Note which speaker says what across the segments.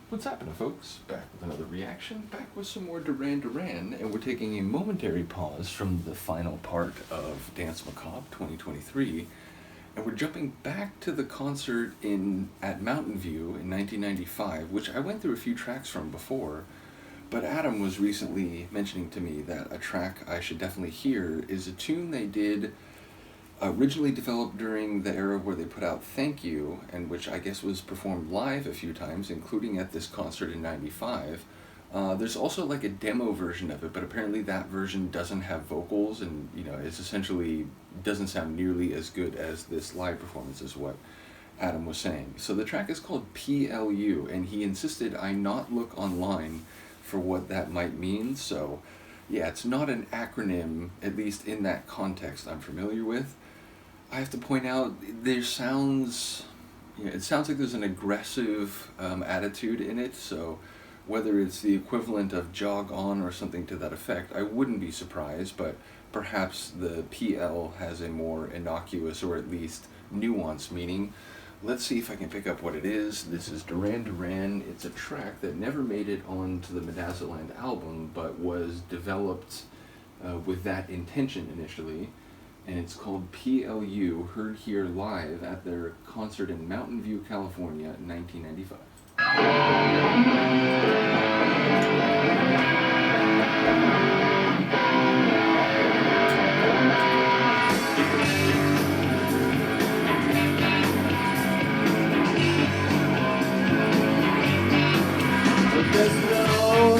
Speaker 1: What's happening, folks? Back with another reaction, back with some more Duran Duran, and we're taking a momentary pause from the final part of Dance Macabre 2023, and we're jumping back to the concert at Mountainview in 1995, which I went through a few tracks from before, but Adam was recently mentioning to me that a track I should definitely hear is a tune they did originally developed during the era where they put out Thank You, and which I guess was performed live a few times, including at this concert in 95. There's also like a demo version of it, but apparently that version doesn't have vocals, and it's essentially doesn't sound nearly as good as this live performance, is what Adam was saying. So the track is called PLU, and he insisted I not look online for what that might mean, so yeah, it's not an acronym, at least in that context I'm familiar with. I have to point out, it sounds like there's an aggressive attitude in it, so whether it's the equivalent of jog on or something to that effect, I wouldn't be surprised, but perhaps the PL has a more innocuous or at least nuanced meaning. Let's see if I can pick up what it is. This is Duran Duran. It's a track that never made it onto the Meddazaland album, but was developed with that intention initially. And it's called PLU, heard here live at their concert in Mountain View, California in 1995.
Speaker 2: There's no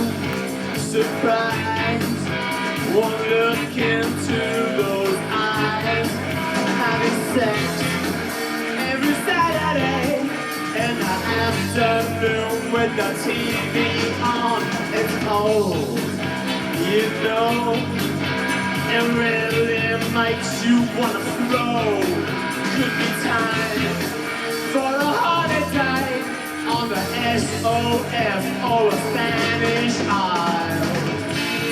Speaker 2: surprise, won't look into those eyes. Having sex every Saturday in the afternoon with the TV on. It's cold, it really makes you wanna throw. Could be time for a holiday on the SOF or a Spanish Isle.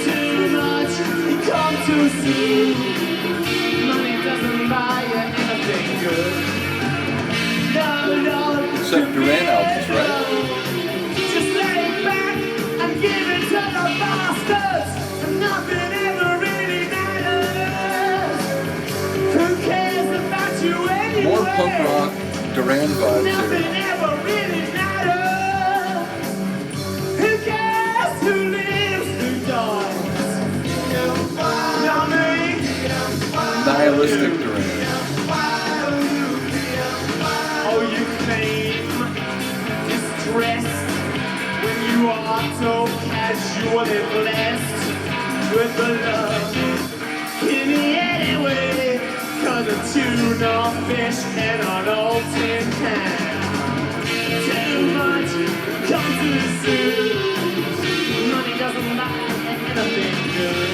Speaker 2: Too much, you come too soon. Money doesn't buy you anything good. No,
Speaker 1: Except Duran albums, right?
Speaker 2: just lay back and give it to the bastards. And nothing ever really matters. Who cares about you anyway?
Speaker 1: More punk rock Duran vibes
Speaker 2: Nothing
Speaker 1: here.
Speaker 2: ever really matters. Who cares who lives, who dies? Not me.
Speaker 1: Nihilistic Duran.
Speaker 2: Oh, you claim distressed when you are so casually blessed with the love in the anyway. Cause a tuna fish and an old tin can. Too much, come too soon. Money doesn't buy anything good.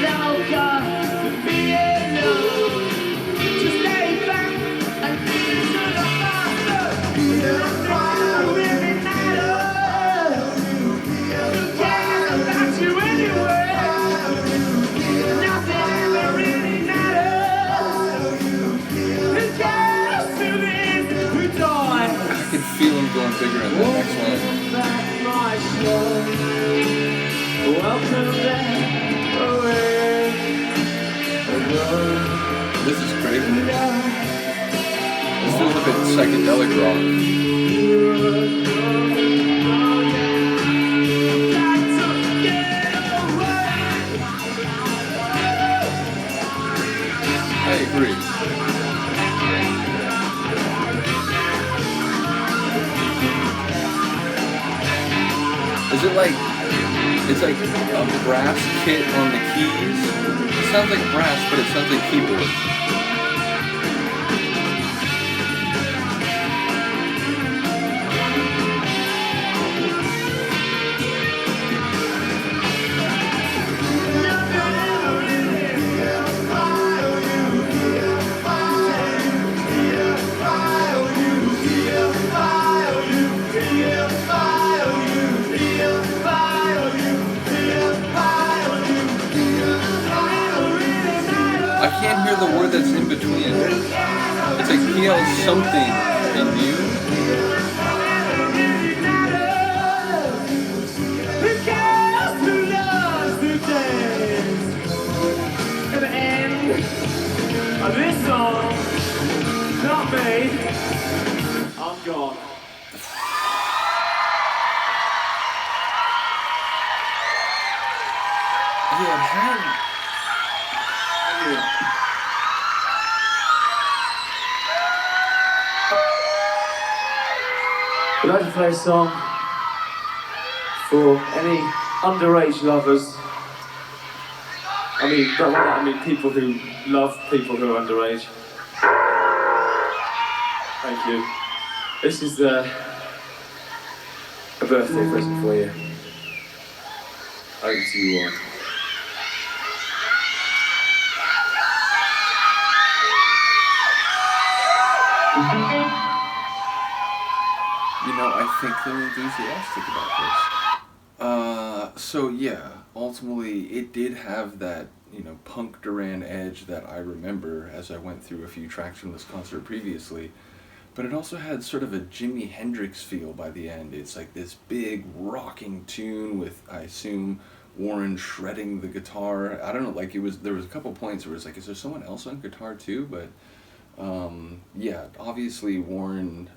Speaker 2: No God, be alone. Just lay back and give it to the master. Nothing really matters. Who cares about you anyway? Nothing ever really matters. Who cares who lives, who dies?
Speaker 1: I can feel him going bigger in the next one.
Speaker 2: Back my show. Welcome back away.
Speaker 1: This is crazy. This feels a bit psychedelic rock. I agree. Is it like, it's like a brass kit on the keys? It sounds like brass, but it sounds like keyboard. I can't hear the word that's in between. It's like PL something in you. Yeah, it had. Yeah.
Speaker 2: I'd like to play a song for any underage lovers. I mean, but by that I mean people who love people who are underage. Thank you. This is a birthday present for you. Over to you all.
Speaker 1: You know, I think they're enthusiastic about this. So yeah, ultimately it did have that, you know, punk Duran edge that I remember as I went through a few tracks from this concert previously. But it also had sort of a Jimi Hendrix feel by the end. It's like this big rocking tune with, I assume, Warren shredding the guitar. I don't know, like there was a couple points where it's like, is there someone else on guitar too? But yeah, obviously Warren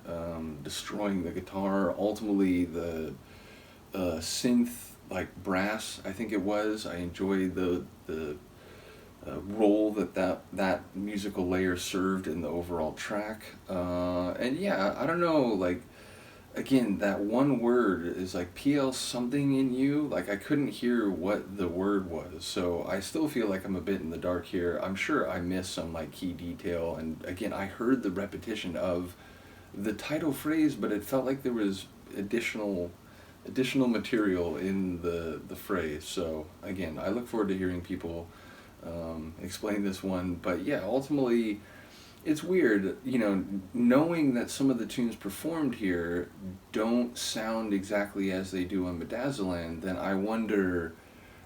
Speaker 1: destroying the guitar. Ultimately, the synth, like brass, I think it was. I enjoyed the role that musical layer served in the overall track. And yeah, I don't know, like, again, that one word is like PL something in you. Like, I couldn't hear what the word was, so I still feel like I'm a bit in the dark here. I'm sure I missed some like key detail, and again, I heard the repetition of the title phrase, but it felt like there was additional material in the phrase. So again, I look forward to hearing people explain this one. But yeah, ultimately it's weird, you know, knowing that some of the tunes performed here don't sound exactly as they do on Meddazaland. Then I wonder,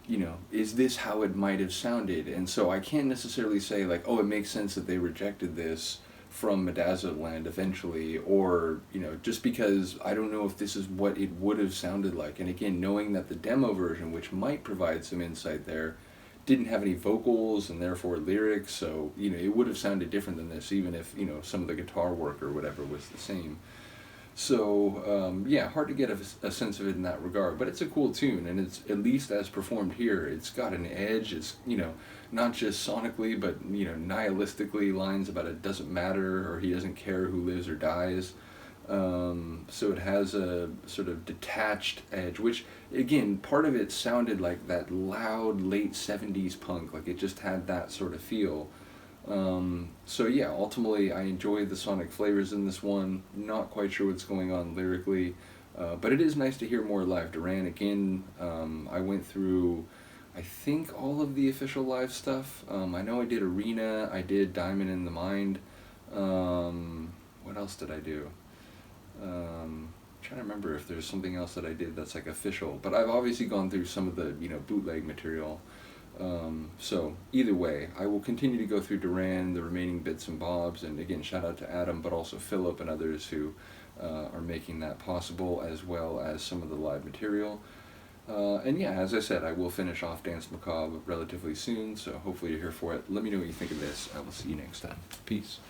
Speaker 1: you know, is this how it might have sounded? And so I can't necessarily say like, oh, it makes sense that they rejected this from Meddazaland eventually, or, you know, just because I don't know if this is what it would have sounded like. And again, knowing that the demo version, which might provide some insight there, didn't have any vocals and therefore lyrics, so, you know, it would have sounded different than this, even if, you know, some of the guitar work or whatever was the same. So yeah, hard to get a sense of it in that regard, but it's a cool tune, and it's, at least as performed here, it's got an edge. It's, you know, not just sonically, but, you know, nihilistically, lines about it doesn't matter, or he doesn't care who lives or dies. So it has a sort of detached edge, which, again, part of it sounded like that loud late 70s punk, like it just had that sort of feel. So yeah, ultimately I enjoyed the sonic flavors in this one. Not quite sure what's going on lyrically, but it is nice to hear more live Duran. Again, I went through, I think, all of the official live stuff. I know I did Arena, I did Diamond in the Mind. What else did I do? Trying to remember if there's something else that I did that's like official, but I've obviously gone through some of the, you know, bootleg material. So either way, I will continue to go through Duran, the remaining bits and bobs, and again, shout out to Adam, but also Philip and others who are making that possible, as well as some of the live material. And yeah, as I said, I will finish off Dance Macabre relatively soon, so hopefully you're here for it. Let me know what you think of this. I will see you next time. Peace.